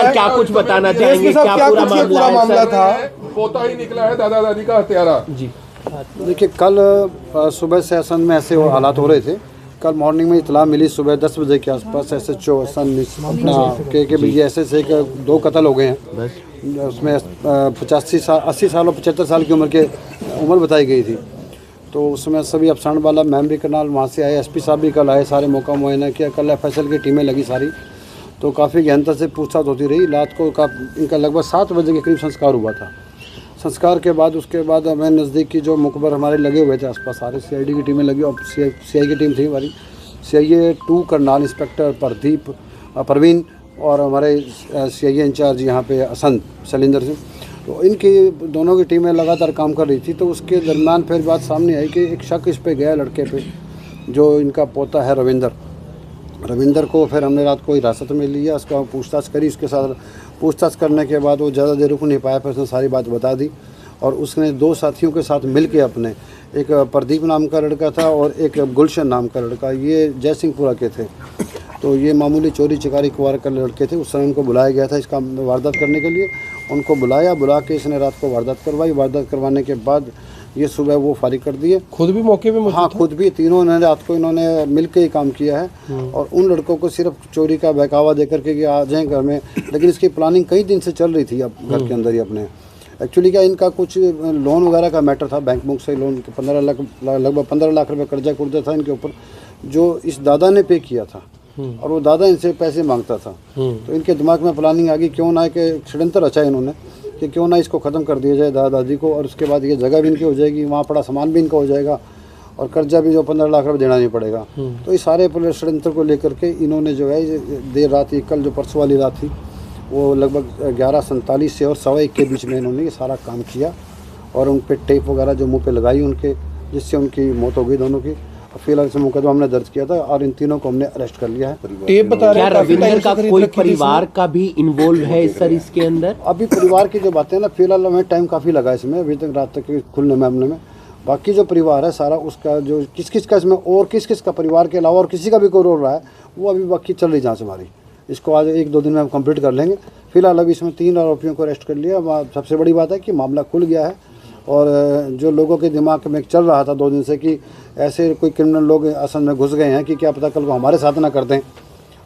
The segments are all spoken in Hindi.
सर क्या कुछ बताना चाहेंगे, क्या पूरा मामला था? पोता ही निकला है दादा दादी का हत्यारा जी। देखिए, कल सुबह से असन में ऐसे हालात हो रहे थे। कल मॉर्निंग में इतला मिली सुबह 10 बजे के आसपास SHO असन अपना के भैया ऐसे एक 2 कत्ल हो गए हैं। उसमें 80 साल और 75 साल की उम्र बताई गई थी। तो उसमें सभी अफसर वाला मैम भी करनाल वहाँ से आए, SP साहब भी कल आए, सारे मौका मुआयना किया। कल FSL की टीमें लगी सारी, तो काफ़ी गहनता से पूछताछ होती रही। रात को इनका लगभग 7 बजे के करीब संस्कार हुआ था। संस्कार के बाद उसके बाद हमें नज़दीक की जो मुकबर हमारे लगे हुए थे आसपास, सारे CID की टीमें लगी और CI की टीम थी हमारी। CIA 2 करनाल इंस्पेक्टर परवीन और हमारे CIA इंचार्ज यहाँ पे असंत शैलेंद्र सिंह, तो इनकी दोनों की टीमें लगातार काम कर रही थी। तो उसके दरमियान फिर बात सामने आई कि एक शक इस पे गया लड़के पे, जो इनका पोता है रविंदर को फिर हमने रात को हिरासत में लिया, उसका पूछताछ करी। उसके साथ पूछताछ करने के बाद वो ज़्यादा देर रुक नहीं पाया, फिर उसने सारी बात बता दी। और उसने 2 साथियों के साथ मिल के अपने, एक प्रदीप नाम का लड़का था और एक गुलशन नाम का लड़का, ये जयसिंहपुरा के थे। तो ये मामूली चोरी चकारी कुवार के लड़के थे। उस समय उनको बुलाया गया था इसका वारदात करने के लिए। उनको बुला के इसने रात को वारदात करवाई। वारदात करवाने के बाद ये सुबह वो फारिग कर दिए। खुद भी मौके पे मौजूद? हाँ, खुद भी। तीनों ने रात को इन्होंने मिल के ही काम किया है। और उन लड़कों को सिर्फ चोरी का बहकावा दे करके कि आ जाएँ घर में, लेकिन इसकी प्लानिंग कई दिन से चल रही थी अब घर के अंदर ही अपने। एक्चुअली क्या, इनका कुछ लोन वगैरह का मैटर था, बैंक बुक से लोन 15 लाख, लगभग 15 लाख रुपये कर्जा था इनके ऊपर, जो इस दादा ने पे किया था। और वो दादा इनसे पैसे मांगता था। तो इनके दिमाग में प्लानिंग आ गई, क्यों ना कि षड्यंत्र रचा इन्होंने कि क्यों ना इसको ख़त्म कर दिया जाए दादा दादी को, और उसके बाद ये जगह भी इनकी हो जाएगी, वहाँ पड़ा सामान भी इनका हो जाएगा और कर्जा भी जो 15 लाख रुपये देना नहीं पड़ेगा। तो इस सारे षड्यंत्र को लेकर के इन्होंने जो है देर रात ही, कल जो परसों वाली रात थी, वो लगभग 11:47 से और 1:15 के बीच में इन्होंने ये सारा काम किया। और उन पर टेप वगैरह जो मुँह पे लगाई उनके, जिससे उनकी मौत हो गई दोनों की। फिलहाल से मुकदमा हमने दर्ज किया था और इन तीनों को हमने अरेस्ट कर लिया है। टेप बता रहे हैं रविंदर का कोई परिवार का भी इन्वॉल्व है सर इसके अंदर? अभी परिवार की जो बातें ना, फिलहाल हमें टाइम काफ़ी लगा इसमें, अभी तक रात तक खुलने में। बाकी जो परिवार है सारा, उसका जो किस का इसमें और किस का परिवार के अलावा और किसी का भी कोई रोल रहा है, वो अभी बाकी चल रही जाँच हमारी। इसको आज 1-2 दिन में हम कंप्लीट कर लेंगे। फिलहाल अभी इसमें 3 आरोपियों को अरेस्ट कर लिया। सबसे बड़ी बात है कि मामला खुल गया है। और जो लोगों के दिमाग में चल रहा था 2 दिन से कि ऐसे कोई क्रिमिनल लोग असल में घुस गए हैं कि क्या पता कल को हमारे साथ ना कर दें,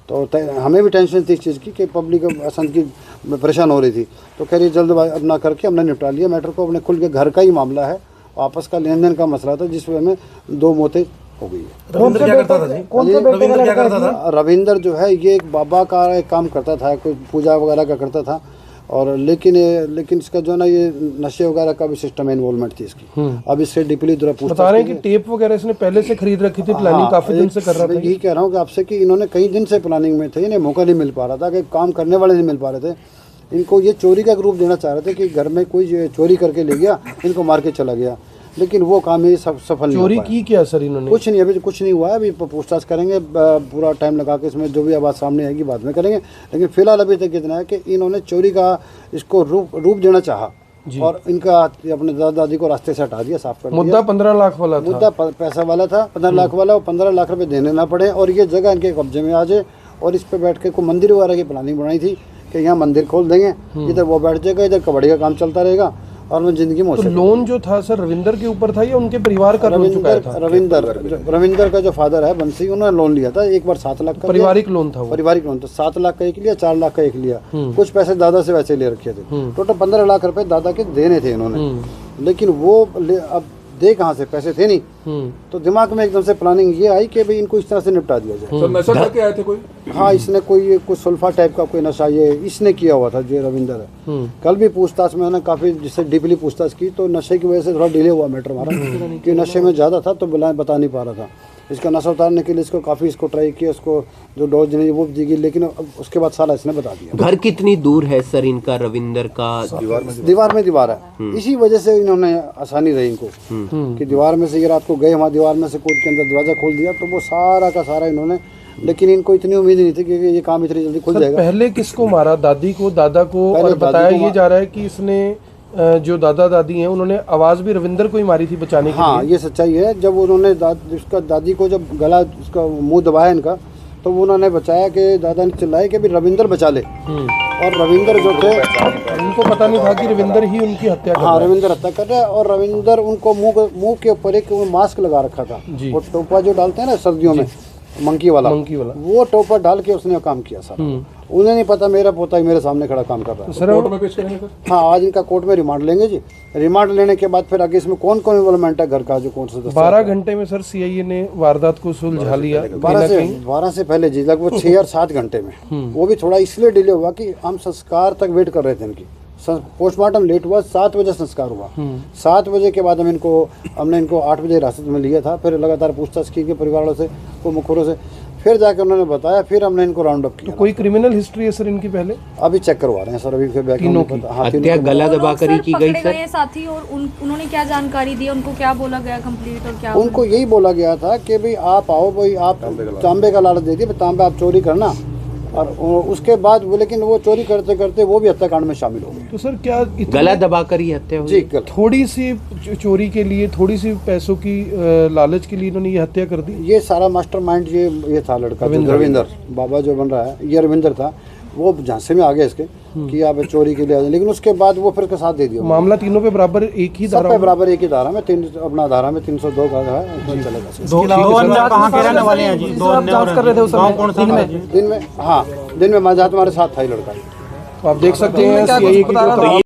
तो हमें भी टेंशन थी इस चीज़ की कि पब्लिक असल की परेशान हो रही थी। तो कह रही जल्दबाजी अपना करके हमने निपटा लिया मैटर को। अपने खुल के घर का ही मामला है, आपस का लेन देन का मसला था, जिस वजह में 2 मौतें हो गई है। रविंदर क्या करता था जी? रविंदर क्या करता था? रविंदर जो है ये एक बाबा का एक काम करता था, कोई पूजा वगैरह का करता था। और लेकिन इसका जो है ना, ये नशे वगैरह का भी सिस्टम में इन्वॉल्वमेंट थी इसकी। अब इससे डीपली बता रहे हैं कि टेप वगैरह इसने पहले से खरीद रखी थी, प्लानिंग काफी दिन से कर रहा था। यही कह रहा हूँ कि आपसे कि इन्होंने कई दिन से प्लानिंग में थे, इन्हें मौका नहीं मिल पा रहा था, कि काम करने वाले नहीं मिल पा रहे थे। इनको ये चोरी का रूप देना चाह रहे थे कि घर में कोई चोरी करके ले गया, इनको मार के चला गया, लेकिन वो काम ही सफल नहीं। चोरी की क्या सर इन्होंने? कुछ नहीं, अभी कुछ नहीं हुआ है। अभी पूछताछ करेंगे, पूरा टाइम लगा के इसमें जो भी बात सामने आएगी बाद में करेंगे। लेकिन फिलहाल अभी तक इतना है कि इन्होंने चोरी का इसको रूप देना चाहा और इनका अपने दादा दादी को रास्ते से हटा दिया, साफ कर दिया। मुद्दा 15 लाख वाला था, मुद्दा पैसा वाला था, 15 लाख वाला। 15 लाख रुपए देने ना पड़े और ये जगह इनके कब्जे में आ जाए। और इस पे बैठ के कोई मंदिर वगैरह की प्लानिंग बनाई थी कि यहाँ मंदिर खोल देंगे, इधर वो बैठ जाएगा, इधर कबड्डी का काम चलता रहेगा और मैं जिंदगी में। तो लोन जो था सर रविंदर के ऊपर था या उनके परिवार का लोन चुकाया था? रविंदर का जो फादर है बंसी, उन्होंने लोन लिया था एक बार 7 लाख का। पारिवारिक लोन था वो? पारिवारिक लोन था। 7 लाख का एक लिया, 4 लाख का एक लिया। कुछ पैसे दादा से वैसे ले रखे थे। टोटल 15 लाख रुपए दादा के देने थे इन्होंने, लेकिन वो अब दे कहाँ से, पैसे थे नहीं। तो दिमाग में एकदम से प्लानिंग ये आई कि भाई इनको इस तरह से निपटा दिया जाए। तो नशा करके आए थे कोई? हाँ, इसने कोई सुल्फा टाइप का कोई नशा ये इसने किया हुआ था, जो रविंदर है। कल भी पूछताछ में ना काफ़ी जिससे डीपली पूछताछ की, तो नशे की वजह से थोड़ा डिले हुआ मैटर हमारा, कि नशे में ज़्यादा था तो बता नहीं पा रहा था। इसका नशा उतारने के लिए इसको काफ़ी ट्राई किया, उसको जो डोज देनी वो दी गई, लेकिन उसके बाद सारा इसने बता दिया। घर कितनी दूर है सर इनका रविंदर का? दीवार में दीवार है। इसी वजह से इन्होंने आसानी रही इनको कि दीवार में से ये रात को गए, वहाँ दीवार में से कूद के अंदर दरवाजा खोल दिया, तो वो सारा का सारा इन्होंने। लेकिन इनको इतनी उम्मीद नहीं थी कि ये काम इतनी जल्दी खुल जाएगा। पहले किसको मारा? दादी को, दादा को? और बताया ये जा रहा है कि इसने जो दादा दादी हैं उन्होंने आवाज़ भी रविंदर को ही मारी थी बचाने के लिए। हाँ, ये सच्चाई है। जब उन्होंने उसका दादी को जब गला उसका मुंह दबाया इनका, तो उन्होंने बचाया कि दादा ने चिल्लाया कि अभी रविंदर बचा ले। और रविंदर जो थे, उनको पता नहीं था कि रविंदर ही उनकी हत्या कर हाँ रविंदर हत्या कर रहा है। और रविंदर उनको मुंह के ऊपर एक मास्क लगा रखा था, जी। वो टोपा जो डालते हैं ना सर्दियों में, मंकी वाला, वो टोपा डाल के उसने काम किया सर। उन्हें नहीं पता मेरा पोता ही मेरे सामने खड़ा काम कर रहा है। सर कोर्ट में पेश करेंगे सर? हाँ, आज इनका कोर्ट में रिमांड लेंगे जी। रिमांड लेने के बाद फिर आगे इसमें कौन कौन इन्वॉल्वमेंट है घर का, जो कौन सा 12 घंटे में सर सीआईए ने वारदात को सुलझा लिया। 12 से पहले जी, लगभग 6 और 7 घंटे में। वो भी थोड़ा इसलिए डिले हुआ कि हम संस्कार तक वेट कर रहे थे इनकी। पोस्टमार्टम लेट हुआ, 7 बजे संस्कार हुआ। 7 बजे के बाद हमने इनको 8 बजे हिरासत में लिया था। फिर लगातार पूछताछ की परिवार वालों से, को मुखरों से, फिर जाकर उन्होंने बताया, फिर हमने इनको राउंड अप किया। कोई क्रिमिनल हिस्ट्री है सर इनकी पहले? अभी चेक करवा रहे हैं सर, अभी फिर तीनों की हत्या गला दबाकर ही की गई सर। साथी और उन्होंने क्या जानकारी दी, उनको क्या बोला गया कंप्लीट और क्या? उनको यही बोला गया था कि भाई आप आओ, भाई आप तांबे का लालच दे दिए, तांबे आप चोरी करना। और उसके बाद वो, लेकिन वो चोरी करते करते वो भी हत्याकांड में शामिल हो गए। तो सर क्या गला दबाकर ही हत्या हुई? जी, थोड़ी सी चोरी के लिए, थोड़ी सी पैसों की लालच के लिए इन्होंने ये हत्या कर दी? ये सारा मास्टरमाइंड ये था लड़का रविंदर बाबा जो बन रहा है, ये रविंदर था। वो झांसे में आ गए इसके कि आप चोरी के लिए आ जाए, लेकिन उसके बाद वो फिर साथ दे दिया। मामला तीनों पे बराबर एक ही सब पे बराबर एक ही धारा में, अपना धारा में 302 का है, चलेगा। दिन में, हाँ दिन में मैं जहाँ तुम्हारे साथ था ही लड़का। तो आप देख सकते हैं